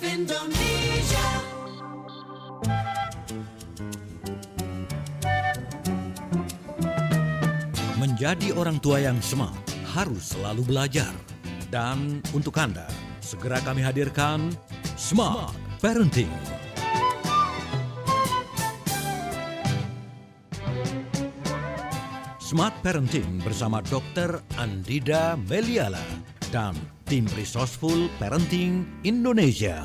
Indonesia. Menjadi orang tua yang smart harus selalu belajar. Dan untuk Anda, segera kami hadirkan Smart Parenting. Smart Parenting bersama Dr. Andida Meliala dan tim Resourceful Parenting Indonesia.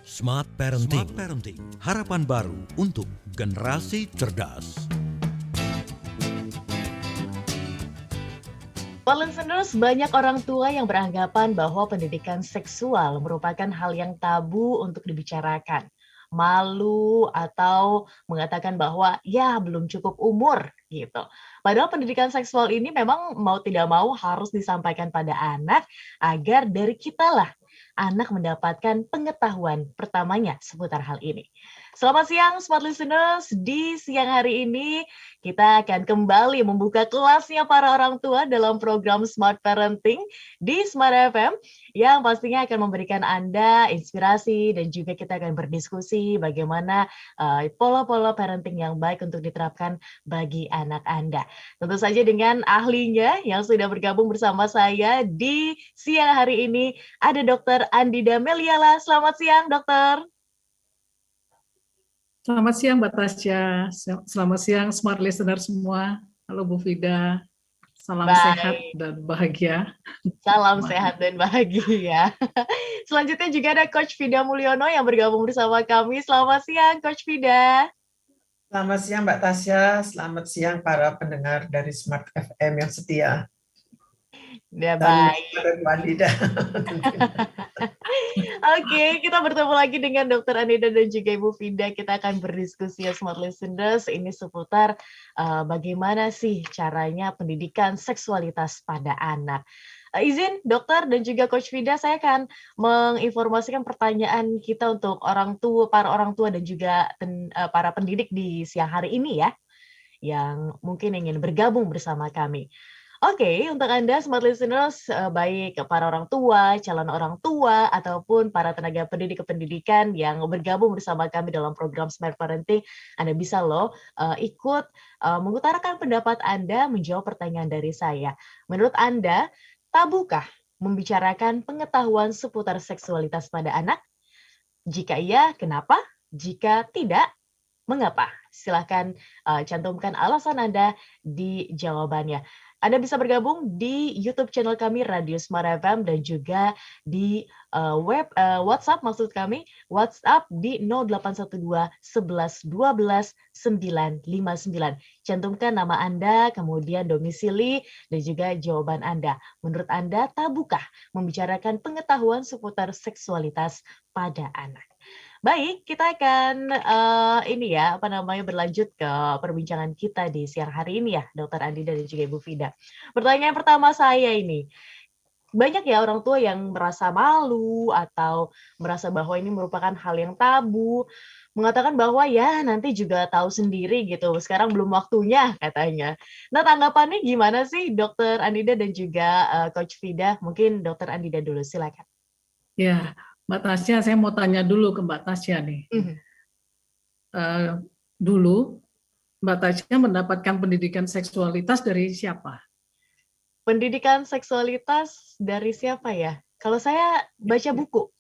Smart Parenting, harapan baru untuk generasi cerdas. Listeners, banyak orang tua yang beranggapan bahwa pendidikan seksual merupakan hal yang tabu untuk dibicarakan. Malu atau mengatakan bahwa ya belum cukup umur gitu. Padahal pendidikan seksual ini memang mau tidak mau harus disampaikan pada anak agar dari kita lah anak mendapatkan pengetahuan pertamanya seputar hal ini. Selamat siang Smart Listeners, di siang hari ini kita akan kembali membuka kelasnya para orang tua dalam program Smart Parenting di Smart FM yang pastinya akan memberikan Anda inspirasi dan juga kita akan berdiskusi bagaimana pola-pola parenting yang baik untuk diterapkan bagi anak Anda. Tentu saja dengan ahlinya yang sudah bergabung bersama saya di siang hari ini ada Dr. Andida Meliala. Selamat siang, Dokter. Selamat siang Mbak Tasya, selamat siang Smart Listener semua. Halo Bu Fida, salam sehat dan bahagia. Salam sehat dan bahagia. Selanjutnya juga ada Coach Fida Mulyono yang bergabung bersama kami. Selamat siang Coach Fida. Selamat siang Mbak Tasya, selamat siang para pendengar dari Smart FM yang setia. Ya, baik. Oke, kita bertemu lagi dengan Dr. Andida dan juga Ibu Fida. Kita akan berdiskusi ya Smart Listeners. Ini seputar bagaimana sih caranya pendidikan seksualitas pada anak. Izin dokter dan juga Coach Fida, saya akan menginformasikan pertanyaan kita untuk para orang tua dan juga para pendidik di siang hari ini ya, yang mungkin ingin bergabung bersama kami. Oke, untuk Anda Smart Listeners, baik para orang tua, calon orang tua, ataupun para tenaga pendidik kependidikan yang bergabung bersama kami dalam program Smart Parenting, Anda bisa ikut mengutarakan pendapat Anda, menjawab pertanyaan dari saya. Menurut Anda, tabukah membicarakan pengetahuan seputar seksualitas pada anak? Jika iya, kenapa? Jika tidak, mengapa? Silakan cantumkan alasan Anda di jawabannya. Anda bisa bergabung di YouTube channel kami Radio Smart FM dan juga di WhatsApp maksud kami WhatsApp di 0812 11 12 959. Cantumkan nama Anda, kemudian domisili dan juga jawaban Anda. Menurut Anda, tabukah membicarakan pengetahuan seputar seksualitas pada anak? Baik, kita akan berlanjut ke perbincangan kita di siang hari ini ya, Dr. Andida dan juga Ibu Fida. Pertanyaan pertama saya ini, banyak ya orang tua yang merasa malu atau merasa bahwa ini merupakan hal yang tabu, mengatakan bahwa ya nanti juga tahu sendiri gitu, sekarang belum waktunya katanya. Nah tanggapannya gimana sih Dr. Andida dan juga Coach Fida? Mungkin Dr. Andida dulu, silakan. Ya, Mbak Tasya, saya mau tanya dulu ke Mbak Tasya nih. Dulu Mbak Tasya mendapatkan pendidikan seksualitas dari siapa? Pendidikan seksualitas dari siapa ya? Kalau saya baca buku.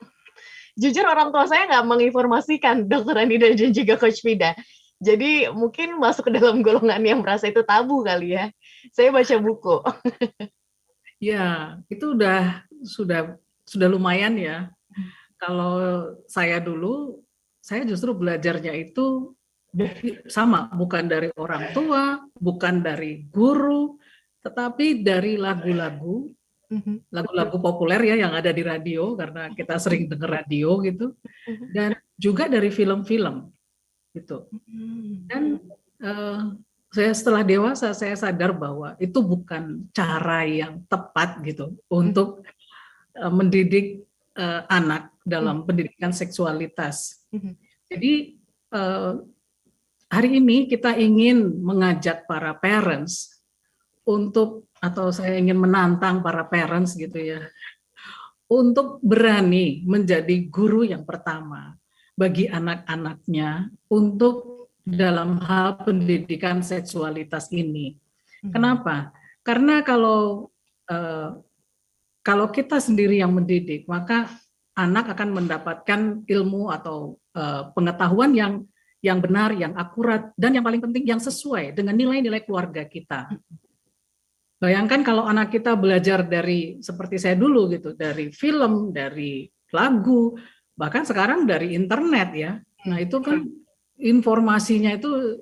Jujur orang tua saya nggak menginformasikan Dr. Andida dan juga Coach Fida. Jadi mungkin masuk ke dalam golongan yang merasa itu tabu kali ya. Saya baca buku. Ya, itu sudah lumayan ya. Kalau saya dulu, saya justru belajarnya itu sama, bukan dari orang tua, bukan dari guru, tetapi dari lagu-lagu populer ya yang ada di radio, karena kita sering dengar radio gitu, dan juga dari film-film gitu. Dan saya setelah dewasa saya sadar bahwa itu bukan cara yang tepat gitu untuk mendidik anak dalam pendidikan seksualitas. Jadi hari ini kita ingin mengajak para parents atau saya ingin menantang para parents gitu ya, untuk berani menjadi guru yang pertama bagi anak-anaknya untuk dalam hal pendidikan seksualitas ini. Kenapa? Karena kalau kita sendiri yang mendidik, maka anak akan mendapatkan ilmu atau pengetahuan yang benar, yang akurat, dan yang paling penting yang sesuai dengan nilai-nilai keluarga kita. Bayangkan kalau anak kita belajar dari seperti saya dulu gitu, dari film, dari lagu, bahkan sekarang dari internet ya. Nah itu kan informasinya itu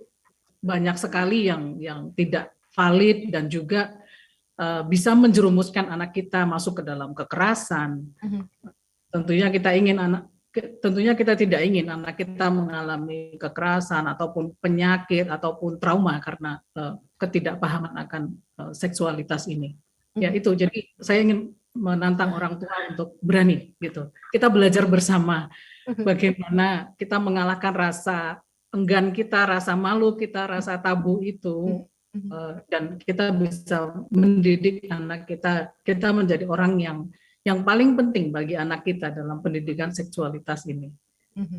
banyak sekali yang tidak valid dan juga bisa menjerumuskan anak kita masuk ke dalam kekerasan. Tentunya kita tidak ingin anak kita mengalami kekerasan ataupun penyakit ataupun trauma karena ketidakpahaman akan seksualitas ini. Ya itu, jadi saya ingin menantang orang tua untuk berani gitu. Kita belajar bersama bagaimana kita mengalahkan rasa enggan kita, rasa malu kita, rasa tabu itu, dan kita bisa mendidik anak kita menjadi orang yang paling penting bagi anak kita dalam pendidikan seksualitas ini.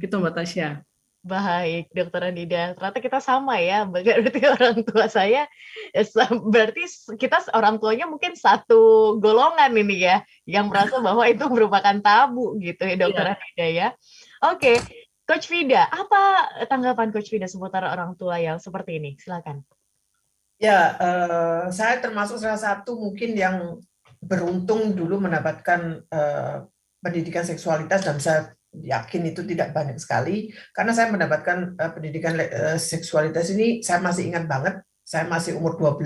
Gitu Mbak Tasya. Baik, Dokter Anida. Ternyata kita sama ya, berarti orang tua saya, berarti kita orang tuanya mungkin satu golongan ini ya, yang merasa bahwa itu merupakan tabu gitu ya, Dokter Anida ya. Oke, Coach Vida, apa tanggapan Coach Vida seputar orang tua yang seperti ini? Silakan. Ya, saya termasuk salah satu mungkin yang beruntung dulu mendapatkan pendidikan seksualitas, dan saya yakin itu tidak banyak sekali, karena saya mendapatkan pendidikan seksualitas ini, saya masih ingat banget, saya masih umur 12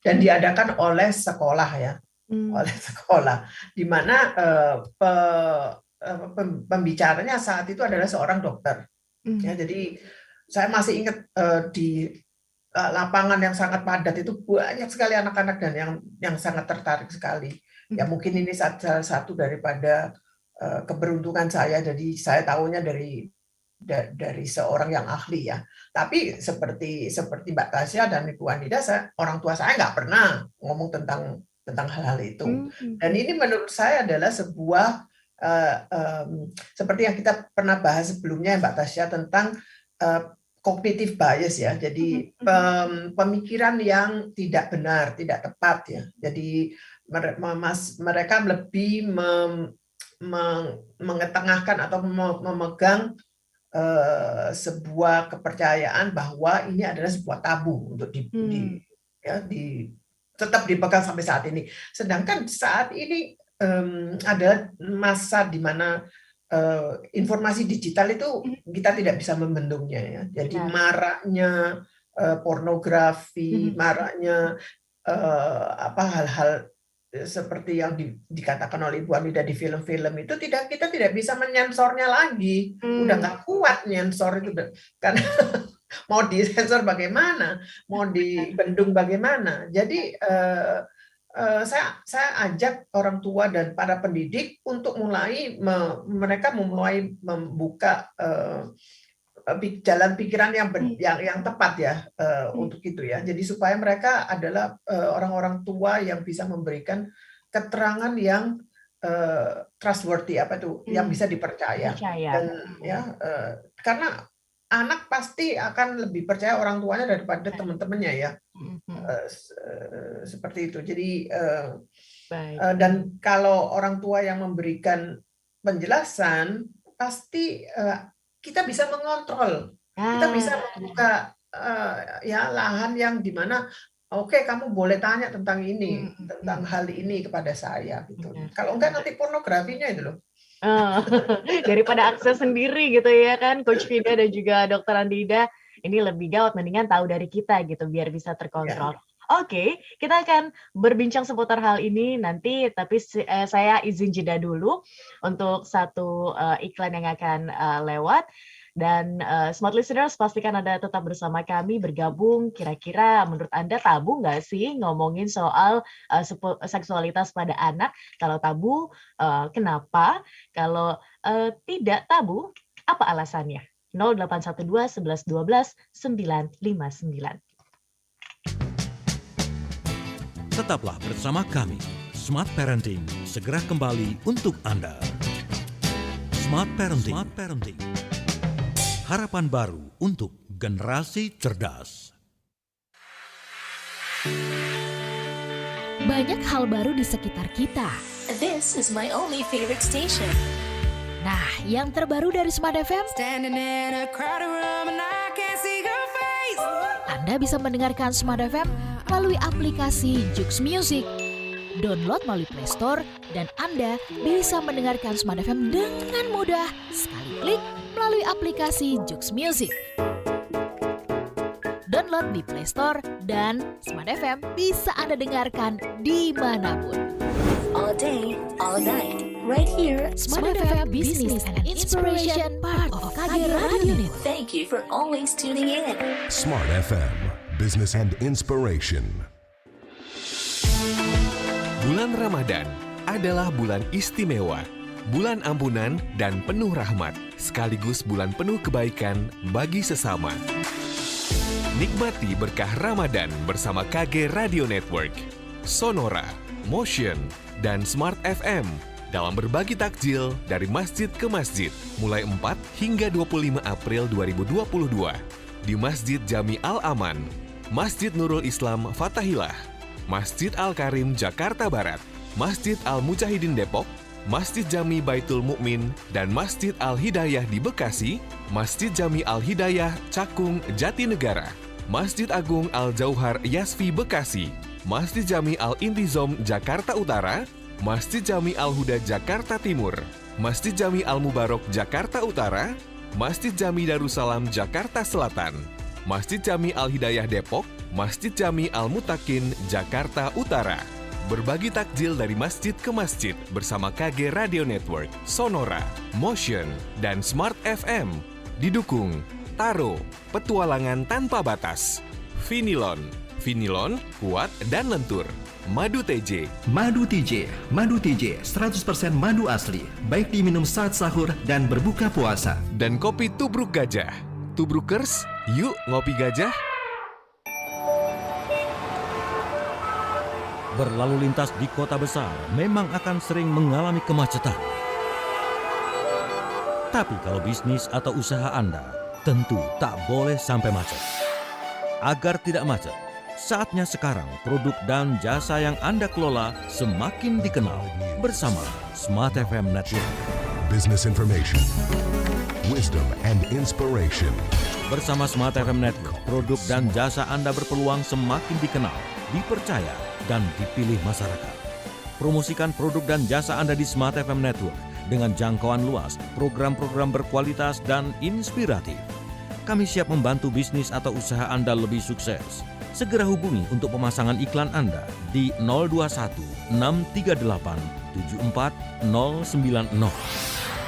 dan diadakan oleh sekolah ya, oleh sekolah, di mana pembicaranya saat itu adalah seorang dokter. Ya, jadi saya masih ingat di lapangan yang sangat padat itu banyak sekali anak-anak dan yang sangat tertarik sekali. Ya mungkin ini salah satu daripada keberuntungan saya, jadi saya tahunya dari seorang yang ahli ya. Tapi seperti Mbak Tasya dan Ibu Anida, orang tua saya nggak pernah ngomong tentang hal-hal itu. Dan ini menurut saya adalah sebuah seperti yang kita pernah bahas sebelumnya Mbak Tasya tentang cognitive bias ya. Jadi pemikiran yang tidak benar, tidak tepat ya. Jadi mereka lebih mengetengahkan atau memegang sebuah kepercayaan bahwa ini adalah sebuah tabu untuk tetap dipegang sampai saat ini. Sedangkan saat ini adalah masa di mana informasi digital itu kita tidak bisa membendungnya ya. Jadi maraknya pornografi, maraknya hal-hal seperti yang dikatakan oleh Ibu Anida di film-film itu, kita tidak bisa menyensornya lagi. Udah nggak kuat nyensor itu, karena mau disensor bagaimana, mau dibendung bagaimana. Jadi saya ajak orang tua dan para pendidik untuk mereka mulai membuka jalan pikiran yang tepat ya untuk itu ya. Jadi supaya mereka adalah orang-orang tua yang bisa memberikan keterangan yang trustworthy, yang bisa dipercaya. Dan karena anak pasti akan lebih percaya orang tuanya daripada teman-temannya ya. Seperti itu. Jadi dan kalau orang tua yang memberikan penjelasan, pasti kita bisa mengontrol, kita bisa membuka lahan yang dimana kamu boleh tanya tentang ini, tentang hal ini kepada saya gitu. Kalau enggak nanti pornografinya itu loh. Daripada akses sendiri gitu ya kan, Coach Vida dan juga Dokter Anida, ini lebih gawat, mendingan tahu dari kita gitu biar bisa terkontrol. Oke, kita akan berbincang seputar hal ini nanti, tapi saya izin jeda dulu untuk satu iklan yang akan lewat. Dan Smart Listeners, pastikan Anda tetap bersama kami, bergabung. Kira-kira menurut Anda tabu nggak sih ngomongin soal seksualitas pada anak? Kalau tabu, kenapa? Kalau tidak tabu, apa alasannya? 0812 11 12 959. Tetaplah bersama kami, Smart Parenting segera kembali untuk Anda. Smart Parenting. Harapan baru untuk generasi cerdas. Banyak hal baru di sekitar kita. This is my only favorite station. Nah, yang terbaru dari Smart FM, Standing in a crowded room and I can't see your face. Anda bisa mendengarkan Smart FM melalui aplikasi Joox Music. Download melalui Play Store dan Anda bisa mendengarkan Smart FM dengan mudah sekali klik melalui aplikasi Joox Music. Download di Play Store dan Smart FM bisa Anda dengarkan dimanapun. All day, all night, right here. Smart FM Business and Inspiration, part of KG Radio Network. Thank you for always tuning in. Smart FM, Business and Inspiration. Bulan Ramadan adalah bulan istimewa, bulan ampunan dan penuh rahmat, sekaligus bulan penuh kebaikan bagi sesama. Nikmati berkah Ramadan bersama KG Radio Network, Sonora, Motion, dan Smart FM dalam berbagi takjil dari masjid ke masjid mulai 4 hingga 25 April 2022 di Masjid Jami Al-Aman, Masjid Nurul Islam Fatahillah, Masjid Al-Karim Jakarta Barat, Masjid Al-Mujahidin Depok, Masjid Jami Baitul Mukmin, dan Masjid Al-Hidayah di Bekasi, Masjid Jami Al-Hidayah Cakung Jatinegara, Masjid Agung Al-Jauhar Yasfi Bekasi, Masjid Jami Al-Intizom Jakarta Utara, Masjid Jami Al-Huda Jakarta Timur, Masjid Jami Al-Mubarok Jakarta Utara, Masjid Jami Darussalam Jakarta Selatan, Masjid Jami Al-Hidayah Depok, Masjid Jami Al-Mutakin Jakarta Utara. Berbagi takjil dari masjid ke masjid bersama KG Radio Network, Sonora, Motion, dan Smart FM. Didukung Taro, petualangan tanpa batas. Vinilon, kuat dan lentur. Madu TJ, Madu TJ 100% madu asli, baik diminum saat sahur dan berbuka puasa. dan kopi Tubruk Gajah. Tubrukers, yuk ngopi gajah. Berlalu lintas di kota besar memang akan sering mengalami kemacetan. Tapi kalau bisnis atau usaha Anda tentu tak boleh sampai macet. Agar tidak macet, saatnya sekarang produk dan jasa yang Anda kelola semakin dikenal bersama Smart FM Network. Business information, wisdom and inspiration. Bersama Smart FM Network, produk dan jasa Anda berpeluang semakin dikenal, dipercaya, dan dipilih masyarakat. Promosikan produk dan jasa Anda di Smart FM Network dengan jangkauan luas, program-program berkualitas dan inspiratif. Kami siap membantu bisnis atau usaha Anda lebih sukses. Segera hubungi untuk pemasangan iklan Anda di 021 638 74090.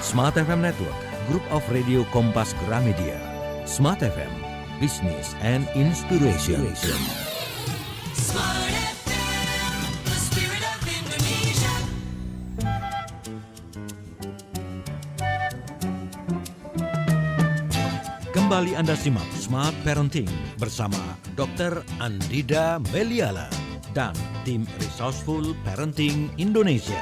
Smart FM Network, Group of Radio Kompas Gramedia. Smart FM, Business and Inspiration. Smart FM, the spirit of Indonesia. Kembali Anda simak Smart Parenting bersama Dr. Andida Meliala dan tim Resourceful Parenting Indonesia.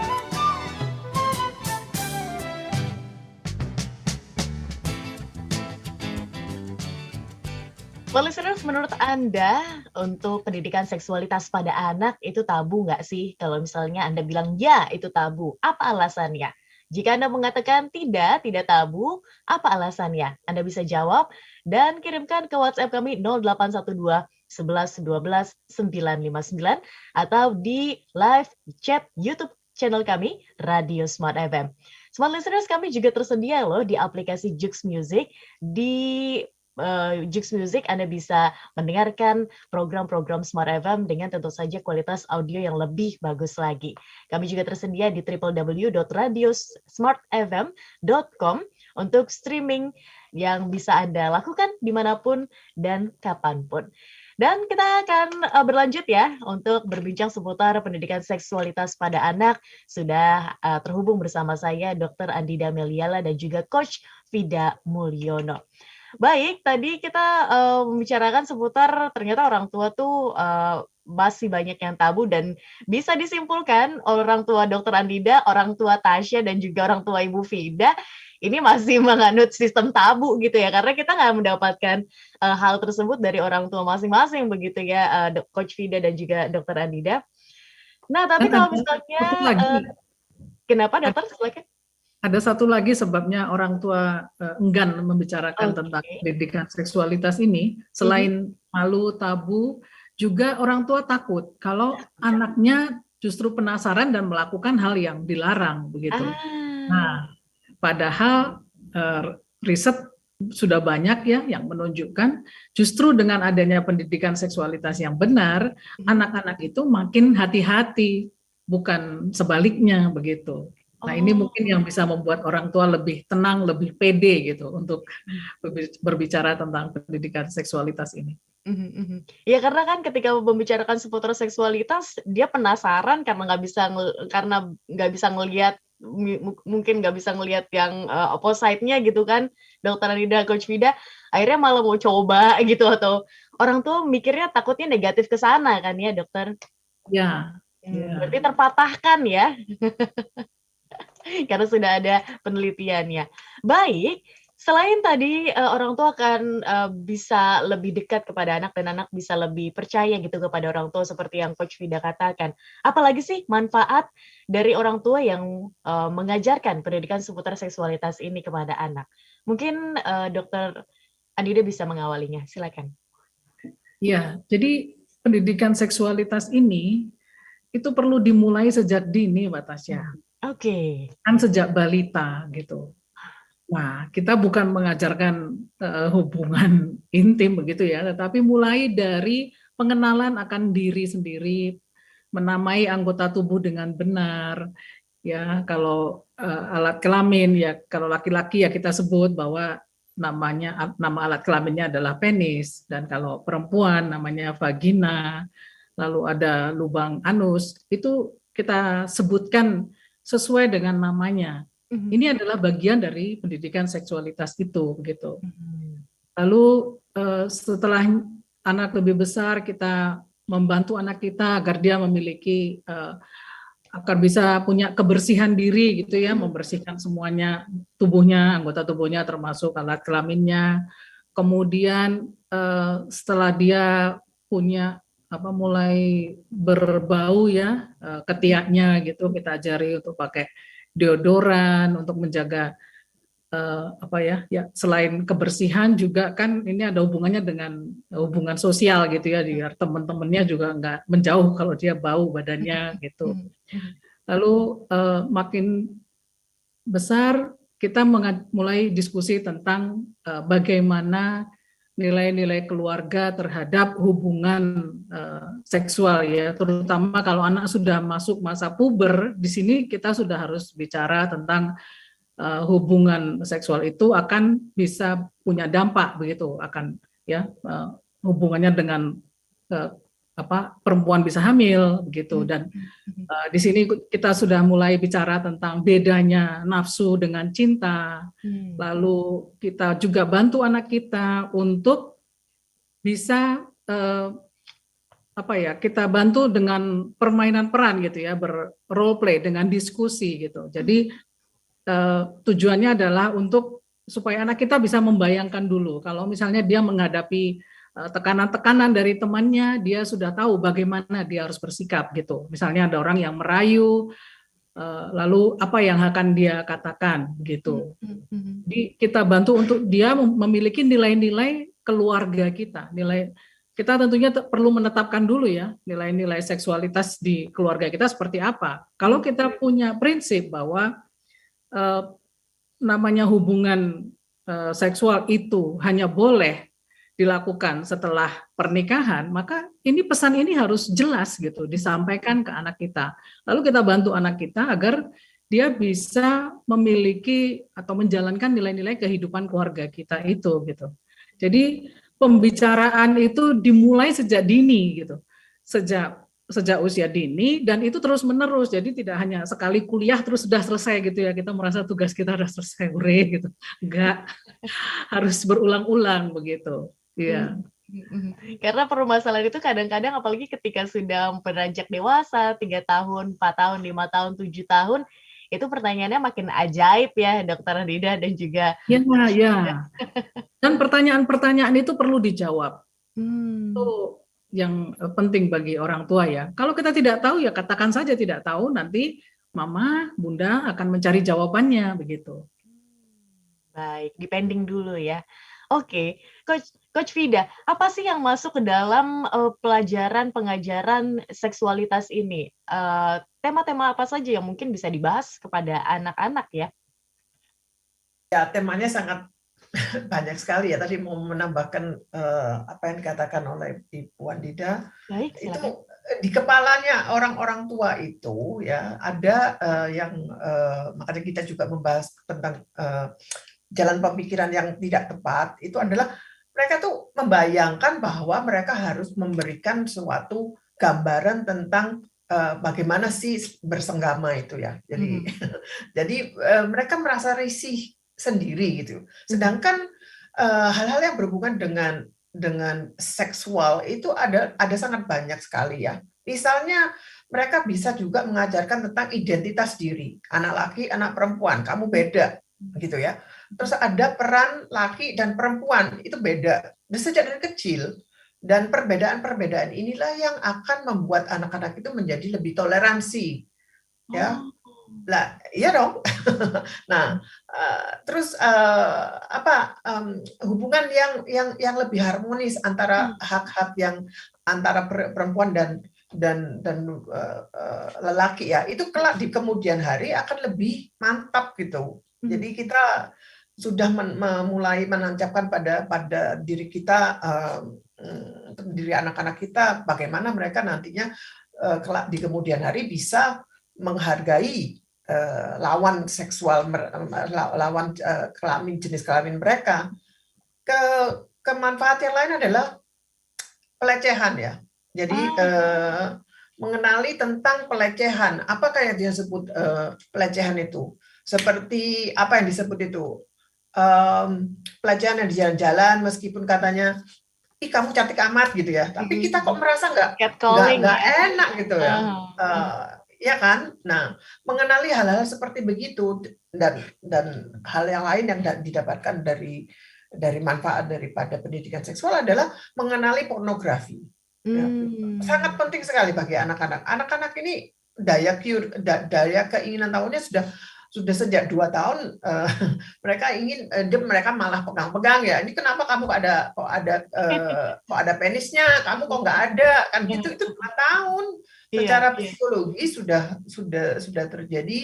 Listeners, menurut Anda untuk pendidikan seksualitas pada anak itu tabu nggak sih? Kalau misalnya Anda bilang ya itu tabu, apa alasannya? Jika Anda mengatakan tidak tabu, apa alasannya? Anda bisa jawab dan kirimkan ke WhatsApp kami 0812 11 12 959 atau di live chat YouTube channel kami Radio Smart FM. Smart Listeners, kami juga tersedia loh di aplikasi Joox Music. Di Joox Music Anda bisa mendengarkan program-program Smart FM dengan tentu saja kualitas audio yang lebih bagus lagi. Kami juga tersedia di www.radiosmartfm.com untuk streaming yang bisa Anda lakukan dimanapun dan kapanpun. Dan kita akan berlanjut ya untuk berbincang seputar pendidikan seksualitas pada anak. Sudah terhubung bersama saya Dr. Andida Meliala dan juga Coach Vida Mulyono. Baik, tadi kita membicarakan seputar ternyata orang tua tuh masih banyak yang tabu dan bisa disimpulkan orang tua Dokter Andida, orang tua Tasya dan juga orang tua Ibu Vida ini masih menganut sistem tabu gitu ya, karena kita nggak mendapatkan hal tersebut dari orang tua masing-masing begitu ya, Coach Vida dan juga Dokter Andida. Nah, tapi kalau misalnya kenapa dokter? Silakan. Ada satu lagi sebabnya orang tua enggan membicarakan tentang pendidikan seksualitas ini, selain malu, tabu, juga orang tua takut kalau anaknya justru penasaran dan melakukan hal yang dilarang begitu. Nah, padahal riset sudah banyak ya yang menunjukkan justru dengan adanya pendidikan seksualitas yang benar, anak-anak itu makin hati-hati, bukan sebaliknya begitu. Nah, ini mungkin yang bisa membuat orang tua lebih tenang, lebih pede gitu untuk berbicara tentang pendidikan seksualitas ini. Ya karena kan ketika membicarakan seputar seksualitas, dia penasaran karena nggak bisa ngelihat, mungkin nggak bisa ngelihat yang opposite-nya gitu kan, Dokter Andida, Coach Vida, akhirnya malah mau coba gitu, atau orang tua mikirnya takutnya negatif ke sana kan ya, dokter? Ya. Berarti terpatahkan ya. Karena sudah ada penelitiannya. Baik, selain tadi orang tua akan bisa lebih dekat kepada anak dan anak bisa lebih percaya gitu kepada orang tua seperti yang Coach Vida katakan. Apalagi sih manfaat dari orang tua yang mengajarkan pendidikan seputar seksualitas ini kepada anak? Mungkin Dokter Andida bisa mengawalinya. Silakan. Ya, jadi pendidikan seksualitas ini itu perlu dimulai sejak dini, Mbak Tasya. Oke. Kan sejak balita gitu. Nah, kita bukan mengajarkan hubungan intim begitu ya, tetapi mulai dari pengenalan akan diri sendiri, menamai anggota tubuh dengan benar. Ya, kalau alat kelamin ya, kalau laki-laki ya kita sebut bahwa nama alat kelaminnya adalah penis, dan kalau perempuan namanya vagina, lalu ada lubang anus, itu kita sebutkan sesuai dengan namanya. Ini adalah bagian dari pendidikan seksualitas itu, begitu. Lalu setelah anak lebih besar, kita membantu anak kita agar dia memiliki, agar bisa punya kebersihan diri, gitu ya, membersihkan semuanya, tubuhnya, anggota tubuhnya, termasuk alat kelaminnya. Kemudian setelah dia punya mulai berbau ya, ketiaknya gitu, kita ajari untuk pakai deodoran untuk menjaga selain kebersihan juga kan ini ada hubungannya dengan hubungan sosial gitu ya, biar teman-temannya juga nggak menjauh kalau dia bau badannya gitu. Lalu makin besar kita mulai diskusi tentang bagaimana nilai-nilai keluarga terhadap hubungan seksual ya, terutama kalau anak sudah masuk masa puber. Di sini kita sudah harus bicara tentang hubungan seksual itu akan bisa punya dampak begitu, akan ya hubungannya dengan perempuan bisa hamil begitu, dan di sini kita sudah mulai bicara tentang bedanya nafsu dengan cinta. Lalu kita juga bantu anak kita untuk bisa kita bantu dengan permainan peran gitu ya, role play dengan diskusi gitu. Jadi tujuannya adalah untuk supaya anak kita bisa membayangkan dulu kalau misalnya dia menghadapi tekanan-tekanan dari temannya, dia sudah tahu bagaimana dia harus bersikap gitu. Misalnya ada orang yang merayu, lalu apa yang akan dia katakan gitu. Jadi kita bantu untuk dia memiliki nilai-nilai keluarga kita. Kita tentunya perlu menetapkan dulu ya nilai-nilai seksualitas di keluarga kita seperti apa. Kalau kita punya prinsip bahwa namanya hubungan seksual itu hanya boleh dilakukan setelah pernikahan, maka pesan ini harus jelas gitu disampaikan ke anak kita. Lalu kita bantu anak kita agar dia bisa memiliki atau menjalankan nilai-nilai kehidupan keluarga kita itu gitu. Jadi pembicaraan itu dimulai sejak dini gitu. Sejak sejak usia dini, dan itu terus menerus. Jadi tidak hanya sekali kuliah terus sudah selesai gitu ya, kita merasa tugas kita sudah selesai, gitu. Enggak, harus berulang-ulang begitu. Iya. Karena permasalahan itu kadang-kadang apalagi ketika sudah beranjak dewasa, 3 tahun, 4 tahun, 5 tahun, 7 tahun, itu pertanyaannya makin ajaib ya, Dokter Anida dan juga. Ya. Dan pertanyaan-pertanyaan itu perlu dijawab. Itu yang penting bagi orang tua ya. Kalau kita tidak tahu ya katakan saja tidak tahu, nanti mama, bunda akan mencari jawabannya begitu. Baik, dipending dulu ya. Oke, Coach Vida, apa sih yang masuk ke dalam pelajaran pengajaran seksualitas ini? Tema-tema apa saja yang mungkin bisa dibahas kepada anak-anak ya? Ya, temanya sangat banyak sekali ya. Tadi mau menambahkan apa yang dikatakan oleh Ibu Andida. Baik, silakan. Itu di kepalanya orang-orang tua itu ya ada yang makanya kita juga membahas tentang jalan pemikiran yang tidak tepat. Itu adalah mereka tuh membayangkan bahwa mereka harus memberikan suatu gambaran tentang bagaimana sih bersenggama itu ya. Jadi jadi mereka merasa risih sendiri gitu. Sedangkan hal-hal yang berhubungan dengan seksual itu ada sangat banyak sekali ya. Misalnya mereka bisa juga mengajarkan tentang identitas diri, anak laki, anak perempuan, kamu beda gitu ya. Terus ada peran laki dan perempuan, itu beda. Sejak dari kecil, dan perbedaan-perbedaan inilah yang akan membuat anak-anak itu menjadi lebih toleransi. Ya. Lah, iya dong. Nah, terus hubungan yang lebih harmonis antara hak-hak yang antara perempuan dan lelaki ya, itu kelak di kemudian hari akan lebih mantap gitu. Jadi kita sudah mulai menancapkan pada diri kita, diri anak-anak kita, bagaimana mereka nantinya kelak di kemudian hari bisa menghargai lawan seksual, lawan kelamin, jenis kelamin mereka. Kemanfaat yang lain adalah pelecehan ya. Jadi mengenali tentang pelecehan. Apakah yang disebut pelecehan itu? Seperti apa yang disebut itu? Pelecehan yang di jalan-jalan, meskipun katanya, ih kamu cantik amat gitu ya, tapi kita kok merasa nggak enak gitu ya. Ya kan? Nah, mengenali hal-hal seperti begitu dan hal yang lain yang didapatkan dari manfaat daripada pendidikan seksual adalah mengenali pornografi. Ya. Sangat penting sekali bagi anak-anak. Anak-anak ini daya keinginan tahunya sudah sejak 2 tahun mereka ingin mereka malah pegang-pegang ya. Ini kenapa kamu kok ada penisnya? Kamu kok nggak ada? Kan gitu, itu 2 tahun. Secara psikologi sudah terjadi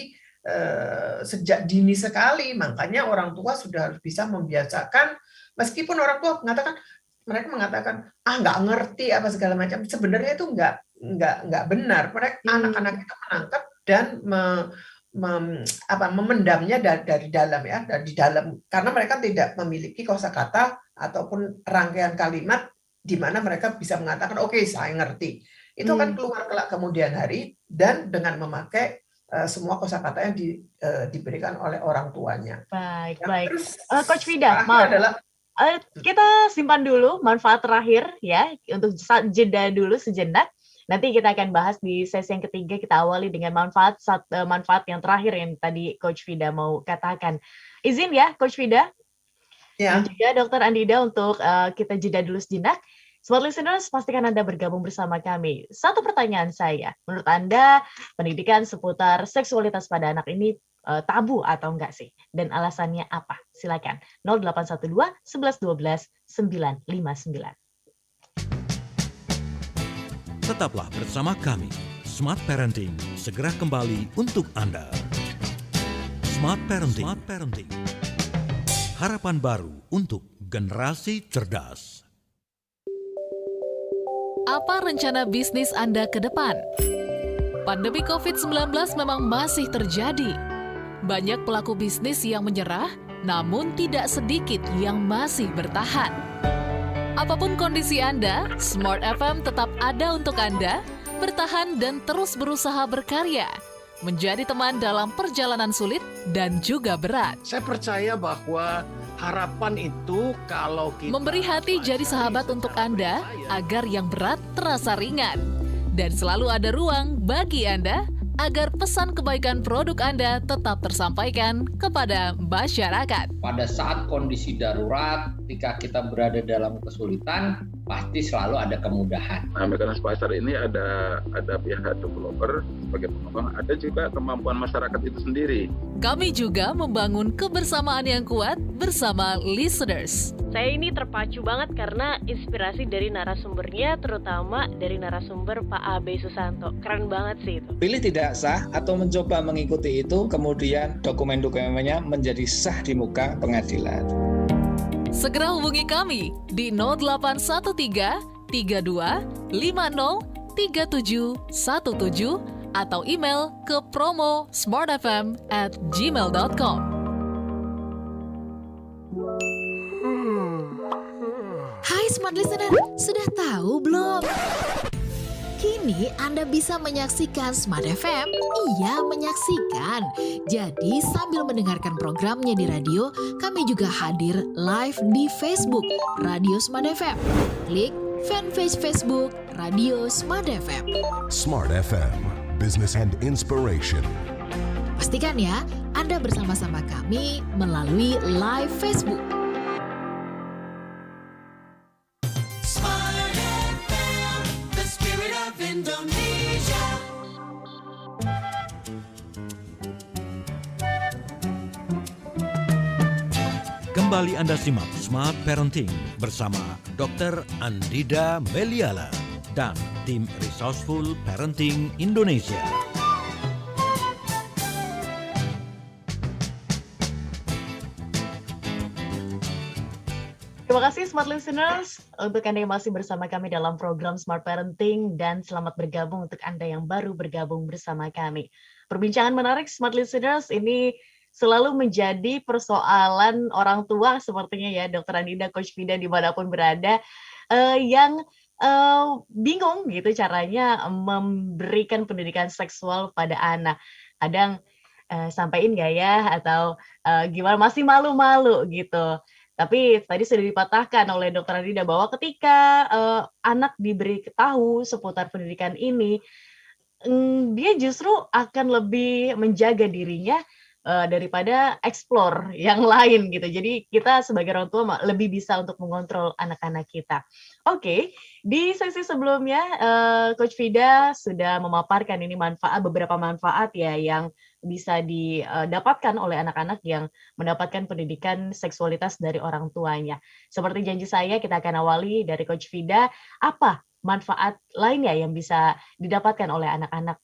sejak dini sekali. Makanya orang tua sudah harus bisa membiasakan, meskipun orang tua mereka mengatakan nggak ngerti apa segala macam. Sebenarnya itu nggak benar. Mereka anak-anak itu menangkap dan memendamnya dari dalam ya, dari dalam, karena mereka tidak memiliki kosakata ataupun rangkaian kalimat di mana mereka bisa mengatakan oke, saya ngerti. Itu kan keluar kelak kemudian hari dan dengan memakai semua kosakata yang diberikan oleh orang tuanya. Baik, ya, baik. Terus Coach Vida, maaf. Kita simpan dulu manfaat terakhir ya, untuk jeda dulu sejenak. Nanti kita akan bahas di sesi yang ketiga. Kita awali dengan manfaat yang terakhir yang tadi Coach Vida mau katakan. Izin ya, Coach Vida. Ya. Dan juga Dr. Andida untuk kita jeda dulu sejenak. Smart Listeners, pastikan Anda bergabung bersama kami. Satu pertanyaan saya, menurut Anda pendidikan seputar seksualitas pada anak ini tabu atau enggak sih? Dan alasannya apa? Silakan 0812 11 12 959. Tetaplah bersama kami. Smart Parenting segera kembali untuk Anda. Smart Parenting. Harapan baru untuk generasi cerdas. Apa rencana bisnis Anda ke depan? Pandemi COVID-19 memang masih terjadi. Banyak pelaku bisnis yang menyerah, namun tidak sedikit yang masih bertahan. Apapun kondisi Anda, Smart FM tetap ada untuk Anda, bertahan dan terus berusaha berkarya, menjadi teman dalam perjalanan sulit dan juga berat. Saya percaya bahwa harapan itu kalau kita Memberi hati jadi sahabat untuk Anda agar yang berat terasa ringan. Dan selalu ada ruang bagi Anda agar pesan kebaikan produk Anda tetap tersampaikan kepada masyarakat. Pada saat kondisi darurat, ketika kita berada dalam kesulitan, pasti selalu ada kemudahan. Nah, mekanisme pasar ini ada pihak developer sebagai pengembang, ada juga kemampuan masyarakat itu sendiri. Kami juga membangun kebersamaan yang kuat bersama listeners. Saya ini terpacu banget karena inspirasi dari narasumbernya, terutama dari narasumber Pak Abe Susanto. Keren banget sih itu. Pilih tidak sah atau mencoba mengikuti itu, kemudian dokumen-dokumennya menjadi sah di muka pengadilan. Segera hubungi kami di 0813 32 50 3717 atau email ke promo@smartfm@gmail.com. Hai Smart Listener, sudah tahu belum? Kini Anda bisa menyaksikan Smart FM. Iya, menyaksikan. Jadi sambil mendengarkan programnya di radio, kami juga hadir live di Facebook Radio Smart FM. Klik fanpage Facebook Radio Smart FM. Smart FM, Business and Inspiration. Pastikan ya, Anda bersama-sama kami melalui live Facebook. Kembali Anda simak Smart Parenting bersama Dr. Andida Meliala dan tim Resourceful Parenting Indonesia. Terima kasih Smart Listeners untuk Anda yang masih bersama kami dalam program Smart Parenting dan selamat bergabung untuk Anda yang baru bergabung bersama kami. Perbincangan menarik Smart Listeners ini selalu menjadi persoalan orang tua sepertinya ya, Dr. Andida, Coach Vida dimanapun berada, yang bingung gitu caranya memberikan pendidikan seksual pada anak. Kadang sampaiin nggak ya, atau gimana, masih malu-malu gitu. Tapi tadi sudah dipatahkan oleh Dr. Andida bahwa ketika anak diberi tahu seputar pendidikan ini, dia justru akan lebih menjaga dirinya daripada explore yang lain gitu. Jadi kita sebagai orang tua lebih bisa untuk mengontrol anak-anak kita. Oke, di sesi sebelumnya Coach Vida sudah memaparkan ini beberapa manfaat ya yang bisa didapatkan oleh anak-anak yang mendapatkan pendidikan seksualitas dari orang tuanya. Seperti janji saya, kita akan awali dari Coach Vida, apa manfaat lainnya yang bisa didapatkan oleh anak-anak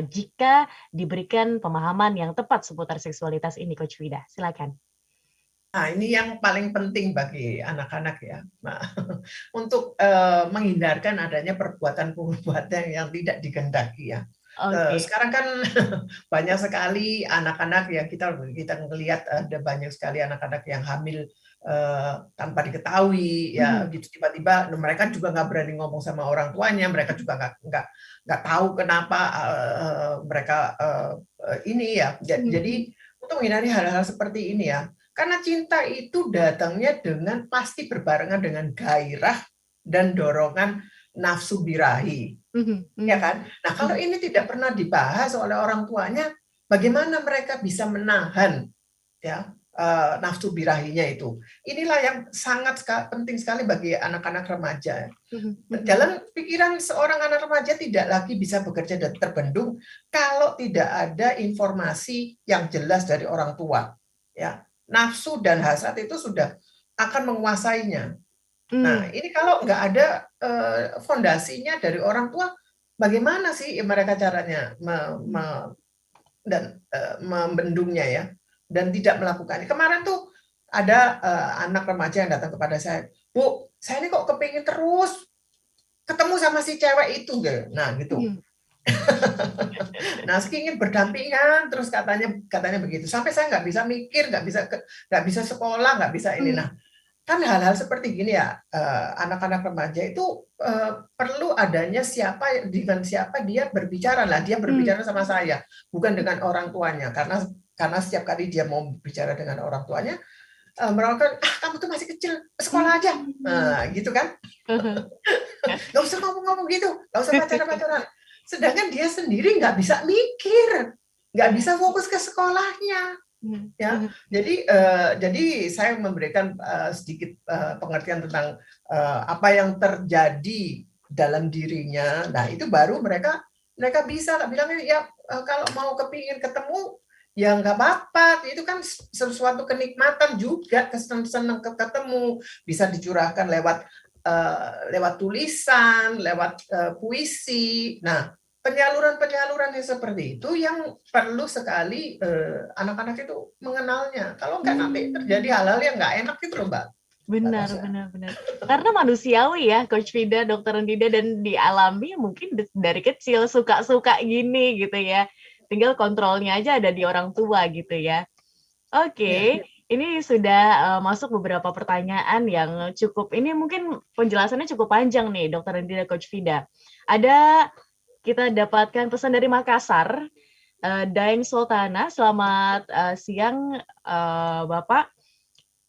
jika diberikan pemahaman yang tepat seputar seksualitas ini, Coach Vida. Silakan. Nah, ini yang paling penting bagi anak-anak ya. Nah, untuk menghindarkan adanya perbuatan-perbuatan yang tidak dikehendaki ya. Okay. Sekarang kan banyak sekali anak-anak yang kita melihat, ada banyak sekali anak-anak yang hamil tanpa diketahui ya, gitu tiba-tiba mereka juga nggak berani ngomong sama orang tuanya, mereka juga nggak tahu kenapa mereka ini ya. Jadi untuk menghindari hal-hal seperti ini ya, karena cinta itu datangnya dengan pasti berbarengan dengan gairah dan dorongan nafsu birahi, ya kan? Nah, kalau ini tidak pernah dibahas oleh orang tuanya, bagaimana mereka bisa menahan ya nafsu birahinya itu? Inilah yang sangat penting sekali bagi anak-anak remaja. Dalam pikiran seorang anak remaja tidak lagi bisa bekerja dan terbendung kalau tidak ada informasi yang jelas dari orang tua. Ya, nafsu dan hasrat itu sudah akan menguasainya. Nah, ini kalau nggak ada fondasinya dari orang tua, bagaimana sih mereka caranya membendungnya ya, dan tidak melakukannya. Kemarin tuh ada anak remaja yang datang kepada saya, Bu, saya ini kok kepingin terus ketemu sama si cewek itu, nah gitu. Nah, ingin berdampingan terus katanya begitu. Sampai saya nggak bisa mikir, nggak bisa sekolah, nggak bisa ini. Nah, kan hal-hal seperti gini ya, anak-anak remaja itu perlu adanya dengan siapa dia berbicara lah, dia berbicara sama saya, bukan dengan orang tuanya, karena setiap kali dia mau bicara dengan orang tuanya, mereka kamu tuh masih kecil, sekolah aja, gitu kan, nggak usah ngomong-ngomong gitu, nggak usah pacaran-pacaran, sedangkan dia sendiri nggak bisa mikir, nggak bisa fokus ke sekolahnya. Ya, jadi saya memberikan sedikit pengertian tentang apa yang terjadi dalam dirinya. Nah, itu baru mereka bisa bilang ya kalau mau kepingin ketemu ya nggak apa-apa. Itu kan sesuatu kenikmatan juga, senang ketemu, bisa dicurahkan lewat tulisan, lewat puisi. Nah, penyaluran yang seperti itu yang perlu sekali anak-anak itu mengenalnya. Kalau nggak nanti terjadi hal-hal yang nggak enak gitu loh, Mbak. Benar. Karena manusiawi ya, Coach Vida, Dokter Andida, dan dialami mungkin dari kecil suka-suka gini gitu ya. Tinggal kontrolnya aja ada di orang tua gitu ya. Oke. Ini sudah masuk beberapa pertanyaan yang ini mungkin penjelasannya cukup panjang nih, Dokter Andida, Coach Vida. Kita dapatkan pesan dari Makassar, Daeng Sultana. Selamat siang, Bapak.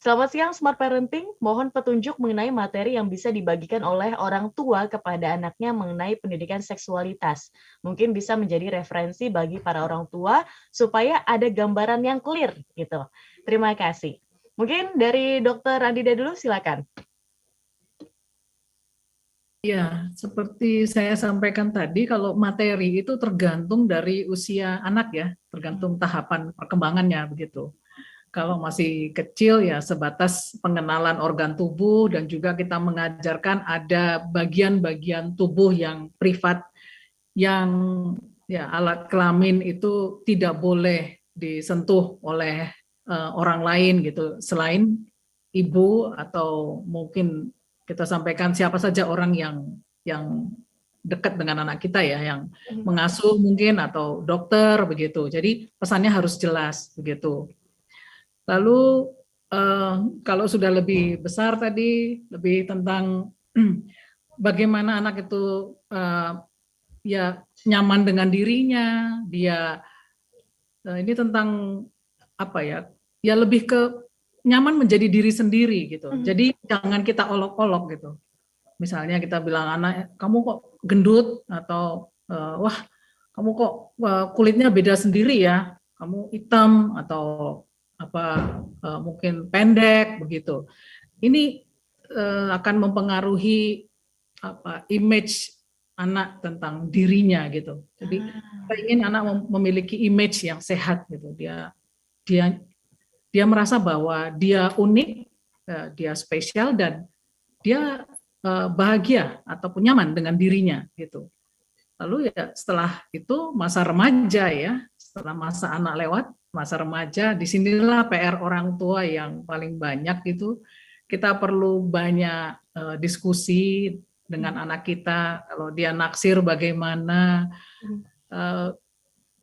Selamat siang, Smart Parenting. Mohon petunjuk mengenai materi yang bisa dibagikan oleh orang tua kepada anaknya mengenai pendidikan seksualitas. Mungkin bisa menjadi referensi bagi para orang tua supaya ada gambaran yang clear gitu. Terima kasih. Mungkin dari Dokter Andida dulu, silakan. Ya, seperti saya sampaikan tadi, kalau materi itu tergantung dari usia anak ya, tergantung tahapan perkembangannya begitu. Kalau masih kecil ya sebatas pengenalan organ tubuh, dan juga kita mengajarkan ada bagian-bagian tubuh yang privat, yang ya alat kelamin itu tidak boleh disentuh oleh orang lain gitu, selain ibu atau mungkin kita sampaikan siapa saja orang yang dekat dengan anak kita ya, yang mengasuh mungkin atau dokter begitu. Jadi pesannya harus jelas begitu. Lalu kalau sudah lebih besar tadi, lebih tentang bagaimana anak itu ya nyaman dengan dirinya, dia ini tentang apa ya? Ya lebih ke nyaman menjadi diri sendiri gitu. Jadi jangan kita olok-olok gitu. Misalnya kita bilang anak, kamu kok gendut, atau wah kamu kok kulitnya beda sendiri ya, kamu hitam atau apa mungkin pendek begitu. Ini akan mempengaruhi image anak tentang dirinya gitu. Jadi kita ingin anak memiliki image yang sehat gitu. Dia merasa bahwa dia unik, dia spesial, dan dia bahagia ataupun nyaman dengan dirinya gitu. Lalu ya setelah itu masa remaja ya, setelah masa anak lewat, masa remaja, disinilah PR orang tua yang paling banyak itu. Kita perlu banyak diskusi dengan anak kita, kalau dia naksir bagaimana,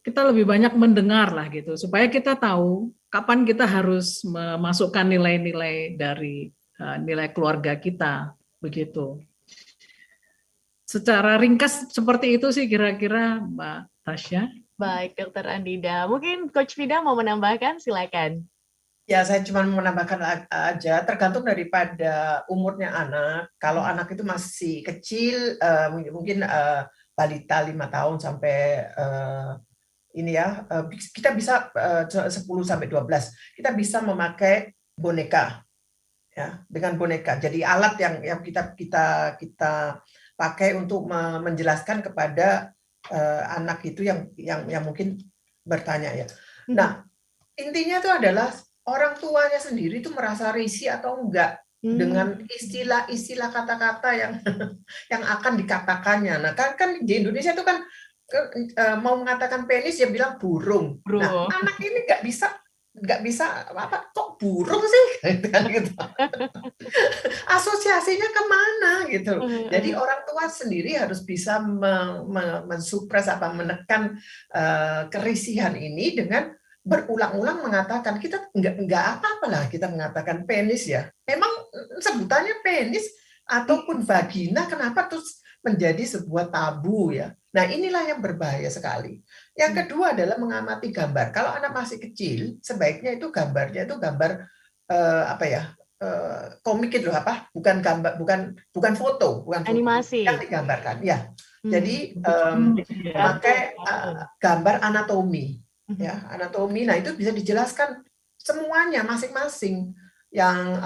kita lebih banyak mendengar lah gitu, supaya kita tahu kapan kita harus memasukkan nilai-nilai dari nilai keluarga kita, begitu. Secara ringkas seperti itu sih kira-kira, Mbak Tasya. Baik, Dokter Andida. Mungkin Coach Vida mau menambahkan, silakan. Ya, saya cuma menambahkan aja, tergantung daripada umurnya anak. Kalau anak itu masih kecil, mungkin balita 5 tahun sampai ini ya, kita bisa 10 sampai 12. Kita bisa memakai boneka, ya, dengan boneka. Jadi alat yang kita pakai untuk menjelaskan kepada anak itu yang mungkin bertanya ya. Nah, intinya itu adalah orang tuanya sendiri itu merasa risih atau enggak dengan istilah-istilah kata-kata yang akan dikatakannya. Nah, kan di Indonesia itu kan mau mengatakan penis ya bilang burung. Nah, anak ini nggak bisa apa kok burung sih gitu. Asosiasinya kemana gitu. Jadi orang tua sendiri harus bisa mensupres menekan kerisihan ini dengan berulang-ulang mengatakan kita nggak apa-apa lah kita mengatakan penis ya. Memang sebutannya penis ataupun vagina, kenapa terus menjadi sebuah tabu ya? Nah, inilah yang berbahaya sekali. Yang kedua adalah mengamati gambar. Kalau anak masih kecil, sebaiknya itu gambarnya itu gambar komik itu apa? Bukan gambar, bukan foto, bukan animasi yang digambarkan. Ya, jadi pakai gambar anatomi, ya anatomi. Nah itu bisa dijelaskan semuanya masing-masing. Yang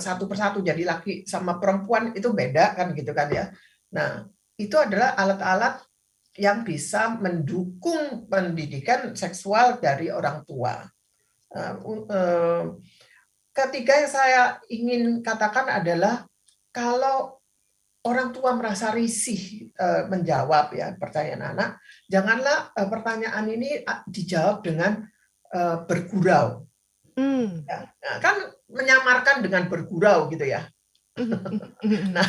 satu persatu, jadi laki sama perempuan itu beda kan gitu kan ya. Nah itu adalah alat-alat yang bisa mendukung pendidikan seksual dari orang tua. Ketiga yang saya ingin katakan adalah kalau orang tua merasa risih menjawab ya pertanyaan anak, janganlah pertanyaan ini dijawab dengan bergurau. Ya, kan menyamarkan dengan bergurau gitu ya. Nah,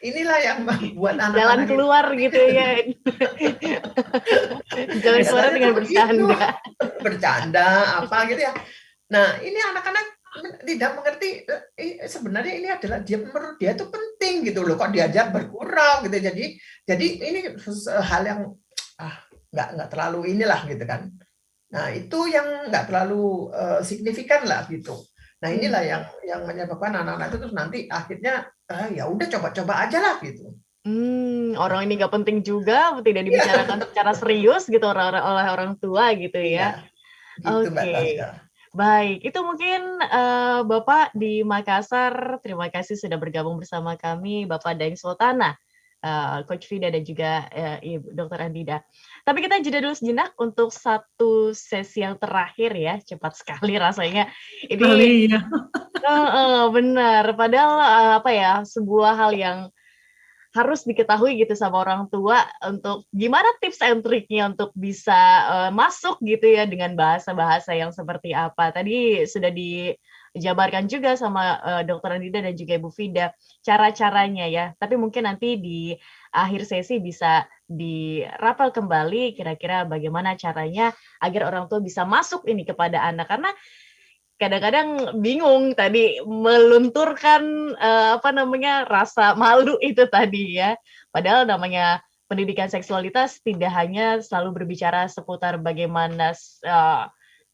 inilah yang membuat anak-anak jalan keluar gitu ya. Jalan keluar dengan bercanda. Bercanda apa gitu ya. Nah, ini anak-anak tidak mengerti sebenarnya ini adalah menurut dia itu penting gitu loh, kok diajak bergurau gitu. Jadi ini hal yang nggak terlalu inilah gitu kan. Nah, itu yang nggak terlalu signifikan lah gitu. Nah, inilah yang menyebabkan anak-anak itu terus nanti akhirnya ya udah coba-coba aja lah gitu. Orang ini nggak penting juga, tidak dibicarakan secara serius gitu oleh orang tua gitu ya. Gitu, Oke. Baik, itu mungkin Bapak di Makassar. Terima kasih sudah bergabung bersama kami, Bapak Daeng Sultana, Coach Vida dan juga Ibu Dr. Andida. Tapi kita jeda dulu sejenak untuk satu sesi yang terakhir ya, cepat sekali rasanya. Ini benar, padahal sebuah hal yang harus diketahui gitu sama orang tua untuk gimana tips and triknya untuk bisa masuk gitu ya dengan bahasa-bahasa yang seperti apa. Tadi sudah dijabarkan juga sama Dr. Andida dan juga Ibu Vida cara-caranya ya. Tapi mungkin nanti di akhir sesi bisa dirapel kembali kira-kira bagaimana caranya agar orang tua bisa masuk ini kepada anak, karena kadang-kadang bingung tadi melunturkan rasa malu itu tadi ya. Padahal namanya pendidikan seksualitas tidak hanya selalu berbicara seputar bagaimana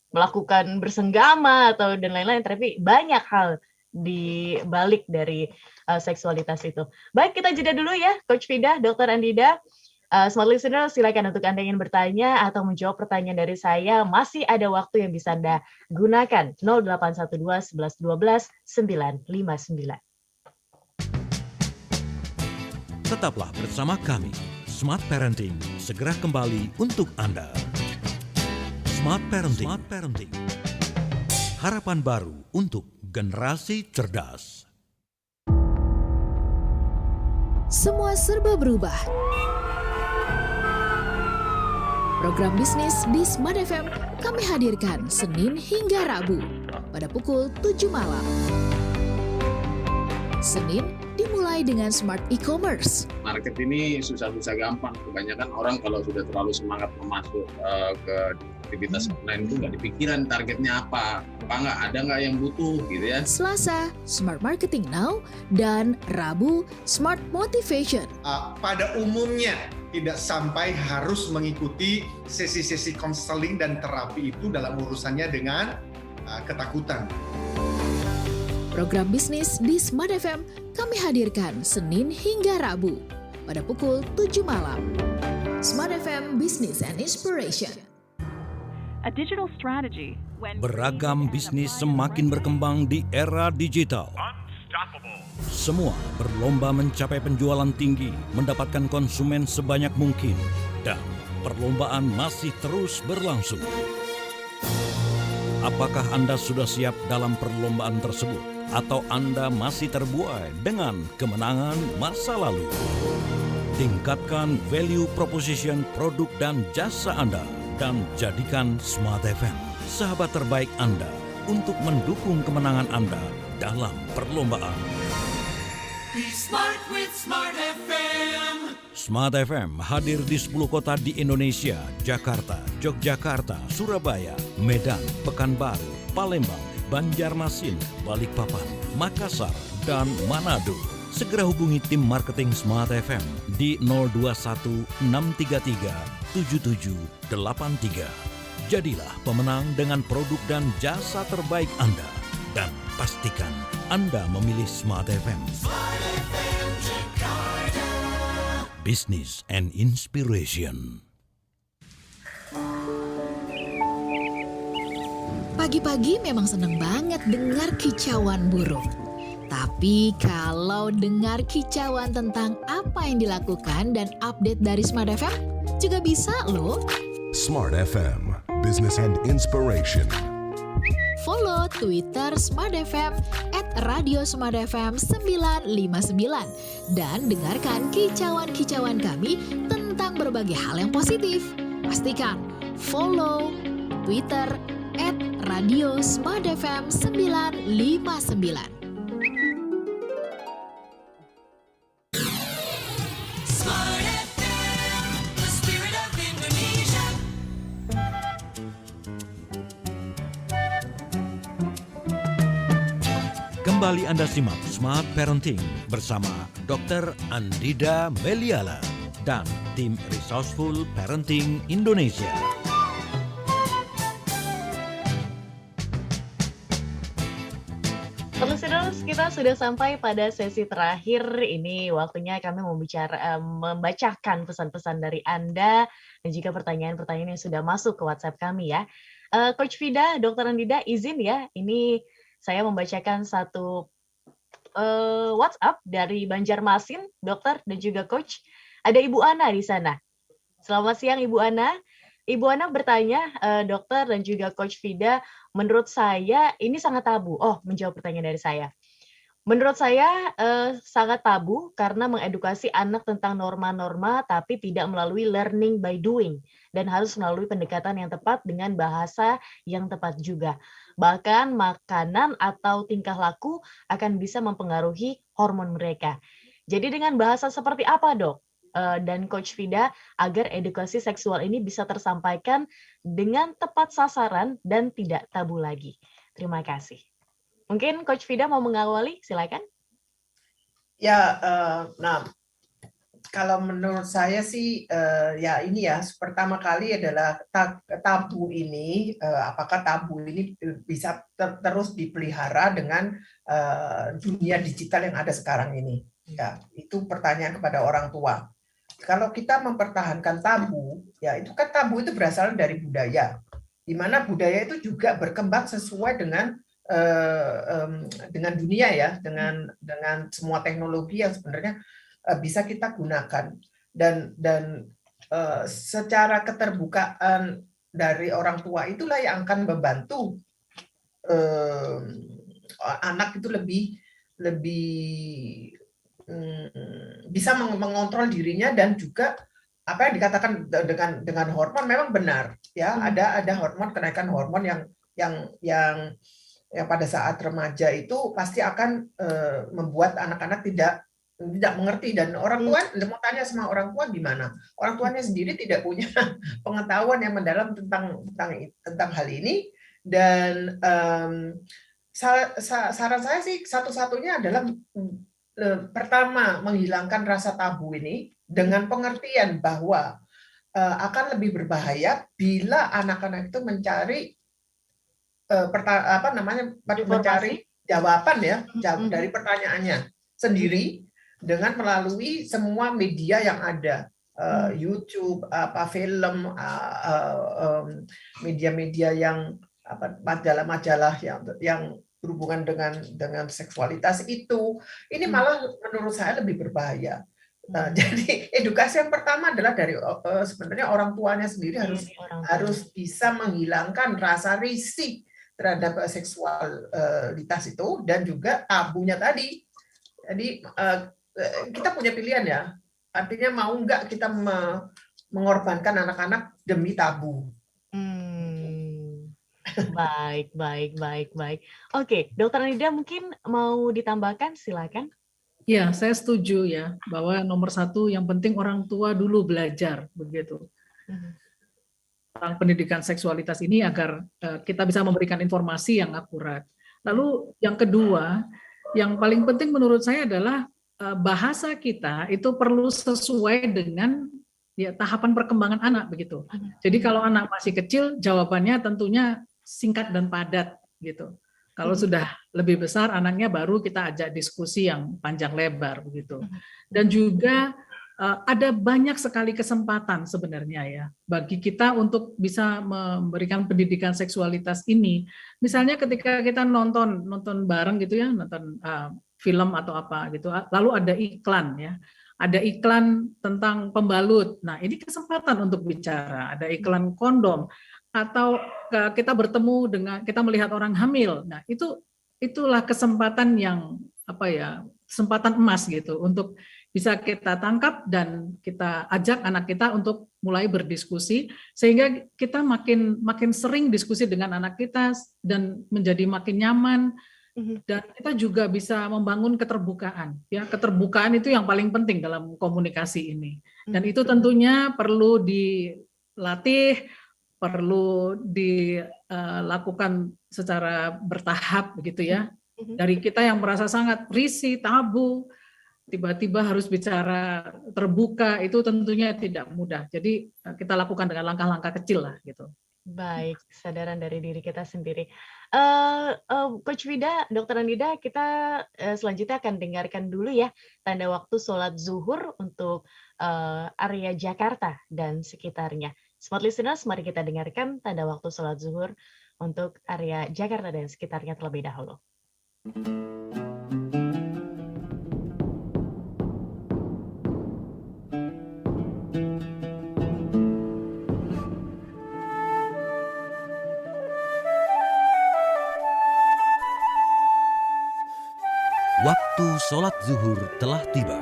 melakukan bersenggama atau dan lain-lain, tapi banyak hal di balik dari seksualitas itu. Baik, kita jeda dulu ya, Coach Vida, Dr. Andida. Smart Listener, silakan untuk Anda ingin bertanya atau menjawab pertanyaan dari saya. Masih ada waktu yang bisa Anda gunakan. 0812 11 12 959. Tetaplah bersama kami. Smart Parenting segera kembali untuk Anda. Smart Parenting. Harapan baru untuk generasi cerdas. Semua serba berubah. Program bisnis di Smart FM kami hadirkan Senin hingga Rabu pada pukul 7 malam. Senin dimulai dengan Smart E-Commerce. Market ini susah-susah gampang. Kebanyakan orang kalau sudah terlalu semangat masuk ke aktivitas online itu nggak dipikiran targetnya apa ada nggak yang butuh gitu ya. Selasa, Smart Marketing Now, dan Rabu, Smart Motivation. Pada umumnya tidak sampai harus mengikuti sesi-sesi konseling dan terapi itu dalam urusannya dengan ketakutan. Program bisnis di Smart FM kami hadirkan Senin hingga Rabu pada pukul 7 malam. Smart FM Business and Inspiration. A digital strategy. Beragam bisnis semakin berkembang di era digital. Semua berlomba mencapai penjualan tinggi, mendapatkan konsumen sebanyak mungkin, dan perlombaan masih terus berlangsung. Apakah Anda sudah siap dalam perlombaan tersebut? Atau Anda masih terbuai dengan kemenangan masa lalu? Tingkatkan value proposition produk dan jasa Anda dan jadikan Smart FM sahabat terbaik Anda untuk mendukung kemenangan Anda dalam perlombaan. Be smart with Smart FM. Smart FM hadir di 10 kota di Indonesia: Jakarta, Yogyakarta, Surabaya, Medan, Pekanbaru, Palembang, Banjarmasin, Balikpapan, Makassar, dan Manado. Segera hubungi tim marketing Smart FM di 021 633 7783. Jadilah pemenang dengan produk dan jasa terbaik Anda. Dan pastikan Anda memilih Smart FM. Business and Inspiration. Pagi-pagi memang seneng banget dengar kicauan burung. Tapi kalau dengar kicauan tentang apa yang dilakukan dan update dari Smart FM, juga bisa loh. Smart FM, Business and Inspiration. Follow Twitter Smart FM @radiosmartfm 959 dan dengarkan kicauan-kicauan kami tentang berbagai hal yang positif. Pastikan follow Twitter @radiosmartfm 959. Kembali Anda simak Smart Parenting bersama Dr. Andrida Meliala dan tim Resourceful Parenting Indonesia. Listeners, kita sudah sampai pada sesi terakhir. Ini waktunya kami membacakan pesan-pesan dari Anda dan juga pertanyaan-pertanyaan yang sudah masuk ke WhatsApp kami ya. Coach Vida, Dr. Andrida, izin ya, ini saya membacakan satu WhatsApp dari Banjarmasin, dokter dan juga coach. Ada Ibu Ana di sana. Selamat siang Ibu Ana. Ibu Ana bertanya, dokter dan juga coach Vida, menurut saya ini sangat tabu. Oh, menjawab pertanyaan dari saya. Menurut saya sangat tabu karena mengedukasi anak tentang norma-norma tapi tidak melalui learning by doing dan harus melalui pendekatan yang tepat dengan bahasa yang tepat juga. Bahkan makanan atau tingkah laku akan bisa mempengaruhi hormon mereka. Jadi dengan bahasa seperti apa dok? Dan Coach Vida agar edukasi seksual ini bisa tersampaikan dengan tepat sasaran dan tidak tabu lagi. Terima kasih. Mungkin Coach Vida mau mengawali, silakan. Ya, nah kalau menurut saya sih ya ini ya pertama kali adalah tabu ini, apakah tabu ini bisa terus dipelihara dengan dunia digital yang ada sekarang ini? Ya, itu pertanyaan kepada orang tua. Kalau kita mempertahankan tabu, ya itu kan tabu itu berasal dari budaya, di mana budaya itu juga berkembang sesuai dengan dunia ya, dengan semua teknologi yang sebenarnya bisa kita gunakan dan secara keterbukaan dari orang tua itulah yang akan membantu anak itu lebih bisa mengontrol dirinya dan juga apa yang dikatakan dengan hormon memang benar ya, ada hormon, kenaikan hormon yang pada saat remaja itu pasti akan membuat anak-anak tidak mengerti, dan orang tua mau tanya sama orang tua gimana, orang tuanya sendiri tidak punya pengetahuan yang mendalam tentang hal ini. Dan saran saya sih satu-satunya adalah pertama menghilangkan rasa tabu ini dengan pengertian bahwa akan lebih berbahaya bila anak-anak itu mencari mencari jawaban ya dari pertanyaannya sendiri dengan melalui semua media yang ada, YouTube, film, media-media yang majalah-majalah yang berhubungan dengan seksualitas itu, ini malah menurut saya lebih berbahaya. Jadi edukasi yang pertama adalah dari sebenarnya orang tuanya sendiri harus bisa menghilangkan rasa risih terhadap seksualitas itu dan juga tabunya tadi. Jadi kita punya pilihan ya, artinya mau nggak kita mengorbankan anak-anak demi tabu. Baik. Oke, Dokter Nida mungkin mau ditambahkan, silakan. Ya, saya setuju ya bahwa nomor satu yang penting orang tua dulu belajar begitu tentang pendidikan seksualitas ini agar kita bisa memberikan informasi yang akurat. Lalu yang kedua, yang paling penting menurut saya adalah bahasa kita itu perlu sesuai dengan ya tahapan perkembangan anak begitu. Jadi kalau anak masih kecil, jawabannya tentunya singkat dan padat gitu. Kalau sudah lebih besar anaknya baru kita ajak diskusi yang panjang lebar begitu. Dan juga ada banyak sekali kesempatan sebenarnya ya bagi kita untuk bisa memberikan pendidikan seksualitas ini. Misalnya ketika kita nonton bareng gitu ya, nonton film atau apa gitu, lalu ada iklan ya. Ada iklan tentang pembalut. Nah, ini kesempatan untuk bicara. Ada iklan kondom atau kita bertemu dengan kita melihat orang hamil. Nah, itulah kesempatan yang kesempatan emas gitu untuk bisa kita tangkap dan kita ajak anak kita untuk mulai berdiskusi sehingga kita makin sering diskusi dengan anak kita dan menjadi makin nyaman. Dan kita juga bisa membangun keterbukaan. Ya, keterbukaan itu yang paling penting dalam komunikasi ini. Dan itu tentunya perlu dilatih, perlu dilakukan secara bertahap begitu ya. Dari kita yang merasa sangat risih, tabu, tiba-tiba harus bicara terbuka, itu tentunya tidak mudah. Jadi kita lakukan dengan langkah-langkah kecil lah gitu. Baik, kesadaran dari diri kita sendiri. Coach Vida, Dr. Anida, kita selanjutnya akan dengarkan dulu ya tanda waktu sholat zuhur untuk area Jakarta dan sekitarnya. Smart Listeners, mari kita dengarkan tanda waktu sholat zuhur untuk area Jakarta dan sekitarnya terlebih dahulu. Waktu sholat zuhur telah tiba.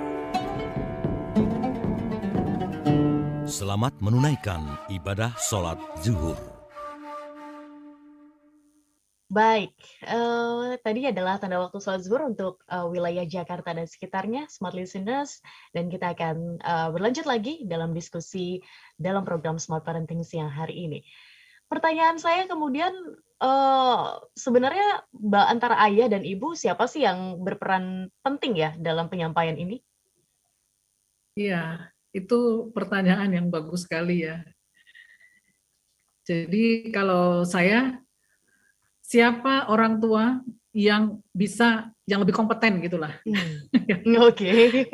Selamat menunaikan ibadah sholat zuhur. Baik, tadi adalah tanda waktu sholat zuhur untuk wilayah Jakarta dan sekitarnya, Smart Listeners, dan kita akan berlanjut lagi dalam diskusi dalam program Smart Parenting siang hari ini. Pertanyaan saya kemudian, sebenarnya antara ayah dan ibu siapa sih yang berperan penting ya dalam penyampaian ini? Iya, itu pertanyaan yang bagus sekali ya. Jadi kalau saya, siapa orang tua yang lebih kompeten gitulah. Oke.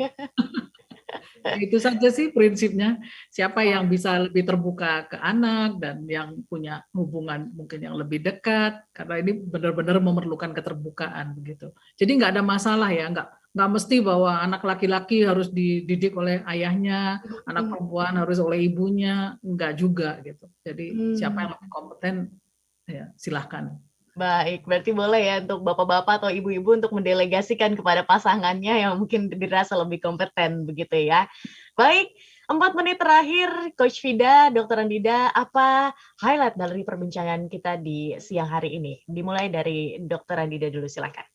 Itu saja sih prinsipnya. Siapa yang bisa lebih terbuka ke anak dan yang punya hubungan mungkin yang lebih dekat, karena ini benar-benar memerlukan keterbukaan begitu. Jadi nggak ada masalah ya, nggak mesti bahwa anak laki-laki harus dididik oleh ayahnya, anak perempuan harus oleh ibunya, nggak juga gitu. Jadi siapa yang lebih kompeten, ya silahkan. Baik, berarti boleh ya untuk bapak-bapak atau ibu-ibu untuk mendelegasikan kepada pasangannya yang mungkin dirasa lebih kompeten begitu ya. Baik, 4 menit terakhir, Coach Vida, Dr. Andida, apa highlight dari perbincangan kita di siang hari ini? Dimulai dari Dr. Andida dulu, silakan.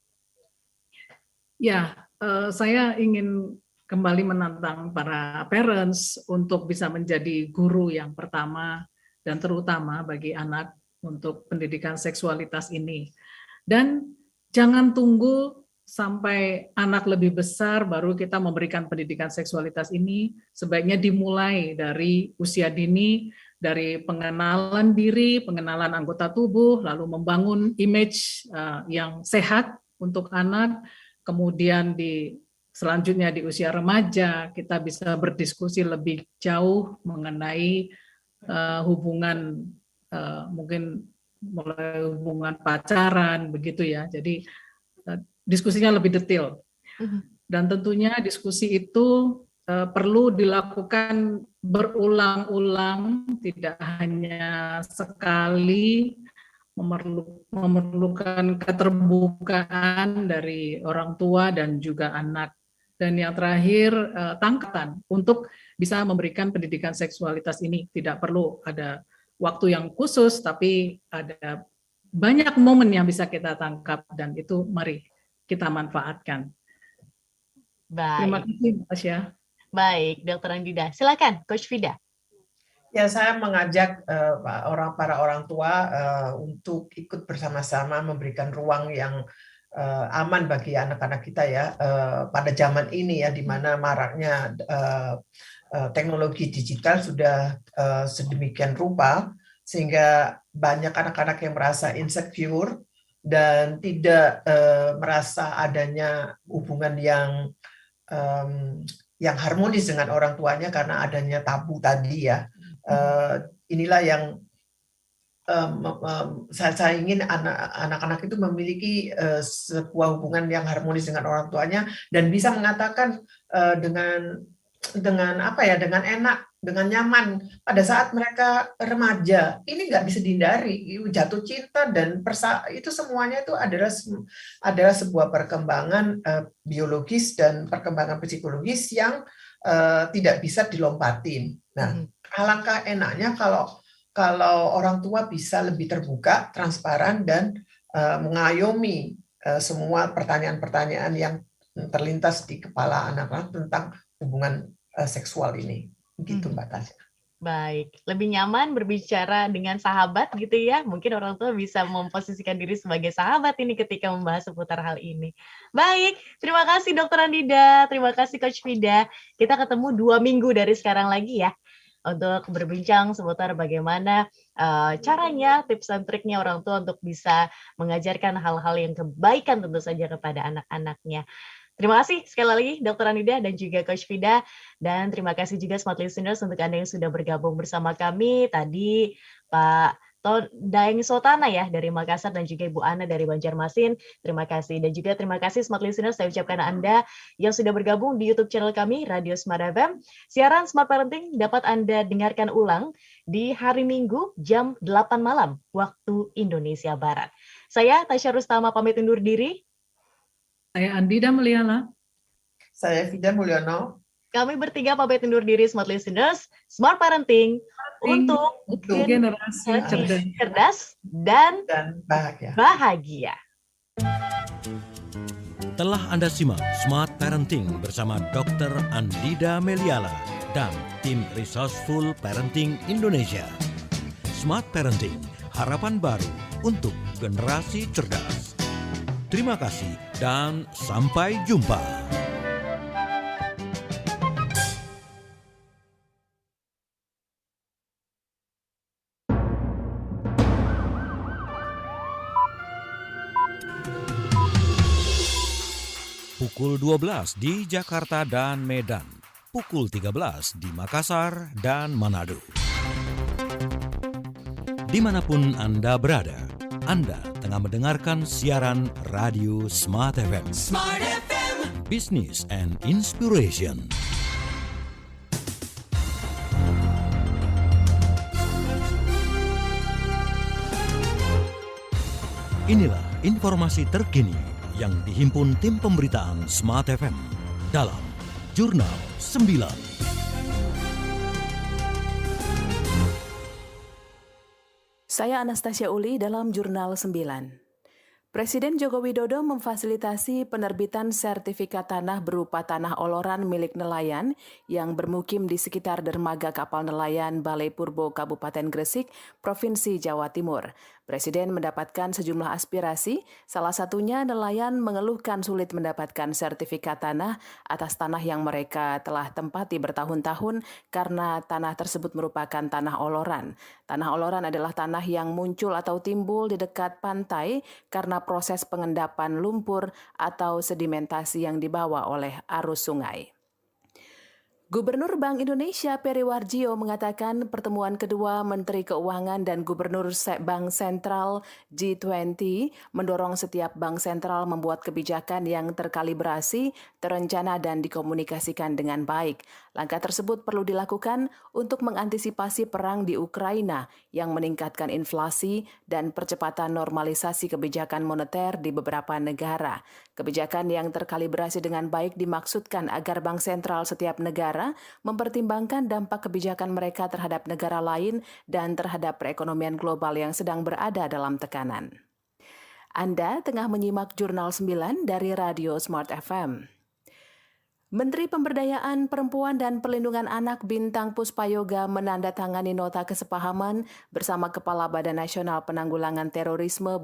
Ya, saya ingin kembali menantang para parents untuk bisa menjadi guru yang pertama dan terutama bagi anak untuk pendidikan seksualitas ini. Dan jangan tunggu sampai anak lebih besar baru kita memberikan pendidikan seksualitas ini. Sebaiknya dimulai dari usia dini, dari pengenalan diri, pengenalan anggota tubuh, lalu membangun image yang sehat untuk anak. Kemudian selanjutnya di usia remaja kita bisa berdiskusi lebih jauh mengenai hubungan mungkin mulai hubungan pacaran begitu ya. Jadi diskusinya lebih detail. Dan tentunya diskusi itu perlu dilakukan berulang-ulang, tidak hanya sekali, memerlukan keterbukaan dari orang tua dan juga anak. Dan yang terakhir, tangkatan untuk bisa memberikan pendidikan seksualitas ini. Tidak perlu ada waktu yang khusus, tapi ada banyak momen yang bisa kita tangkap dan itu mari kita manfaatkan. Baik. Terima kasih, Tasya. Baik, Dr. Andida. Silakan, Coach Vida. Ya, saya mengajak para orang tua untuk ikut bersama-sama memberikan ruang yang aman bagi anak-anak kita ya pada zaman ini ya, di mana maraknya teknologi digital sudah sedemikian rupa sehingga banyak anak-anak yang merasa insecure dan tidak merasa adanya hubungan yang harmonis dengan orang tuanya karena adanya tabu tadi ya. Inilah yang saya ingin anak-anak itu memiliki sebuah hubungan yang harmonis dengan orang tuanya dan bisa mengatakan dengan apa ya, dengan enak, dengan nyaman pada saat mereka remaja. Ini nggak bisa dihindari, jatuh cinta dan itu semuanya itu adalah sebuah perkembangan biologis dan perkembangan psikologis yang tidak bisa dilompatin. Nah, alangkah enaknya kalau orang tua bisa lebih terbuka, transparan dan mengayomi semua pertanyaan-pertanyaan yang terlintas di kepala anak-anak tentang hubungan seksual ini, gitu Mbak Tasya. Baik, lebih nyaman berbicara dengan sahabat gitu ya. Mungkin orang tua bisa memposisikan diri sebagai sahabat ini ketika membahas seputar hal ini. Baik, terima kasih Dokter Andida, terima kasih Coach Vida. Kita ketemu 2 minggu dari sekarang lagi ya, untuk berbincang seputar bagaimana caranya, tips dan triknya orang tua untuk bisa mengajarkan hal-hal yang kebaikan tentu saja kepada anak-anaknya. Terima kasih sekali lagi Dr. Andida dan juga Coach Vida, dan terima kasih juga Smart Listeners untuk Anda yang sudah bergabung bersama kami. Tadi Pak Daeng Sotana ya dari Makassar dan juga Ibu Ana dari Banjarmasin. Terima kasih, dan juga terima kasih Smart Listeners saya ucapkan Anda yang sudah bergabung di YouTube channel kami Radio Smart FM. Siaran Smart Parenting dapat Anda dengarkan ulang di hari Minggu jam 8 malam waktu Indonesia Barat. Saya Tasya Rustama pamit undur diri. Saya Andida Meliala. Saya Vida Mulyono. Kami bertiga pamit undur diri Smart Listeners. Smart Parenting untuk generasi cerdas dan bahagia. Telah Anda simak Smart Parenting bersama Dr. Andida Meliala dan tim Resourceful Parenting Indonesia. Smart Parenting, harapan baru untuk generasi cerdas. Terima kasih dan sampai jumpa. Pukul 12 di Jakarta dan Medan, pukul 13 di Makassar dan Manado. Dimanapun Anda berada, Anda tengah mendengarkan siaran Radio Smart FM. Smart FM. Business and Inspiration. Inilah informasi terkini yang dihimpun tim pemberitaan Smart FM dalam Jurnal 9. Saya Anastasia Uli dalam Jurnal 9. Presiden Joko Widodo memfasilitasi penerbitan sertifikat tanah berupa tanah oloran milik nelayan yang bermukim di sekitar dermaga kapal nelayan Balai Purbo Kabupaten Gresik, Provinsi Jawa Timur. Presiden mendapatkan sejumlah aspirasi, salah satunya nelayan mengeluhkan sulit mendapatkan sertifikat tanah atas tanah yang mereka telah tempati bertahun-tahun karena tanah tersebut merupakan tanah oloran. Tanah oloran adalah tanah yang muncul atau timbul di dekat pantai karena proses pengendapan lumpur atau sedimentasi yang dibawa oleh arus sungai. Gubernur Bank Indonesia Peri Warjio mengatakan pertemuan kedua Menteri Keuangan dan Gubernur Bank Sentral G20 mendorong setiap bank sentral membuat kebijakan yang terkalibrasi, terencana dan dikomunikasikan dengan baik. Langkah tersebut perlu dilakukan untuk mengantisipasi perang di Ukraina yang meningkatkan inflasi dan percepatan normalisasi kebijakan moneter di beberapa negara. Kebijakan yang terkalibrasi dengan baik dimaksudkan agar bank sentral setiap negara mempertimbangkan dampak kebijakan mereka terhadap negara lain dan terhadap perekonomian global yang sedang berada dalam tekanan. Anda tengah menyimak Jurnal 9 dari Radio Smart FM. Menteri Pemberdayaan Perempuan dan Perlindungan Anak Bintang Puspayoga menandatangani nota kesepahaman bersama Kepala Badan Nasional Penanggulangan Terorisme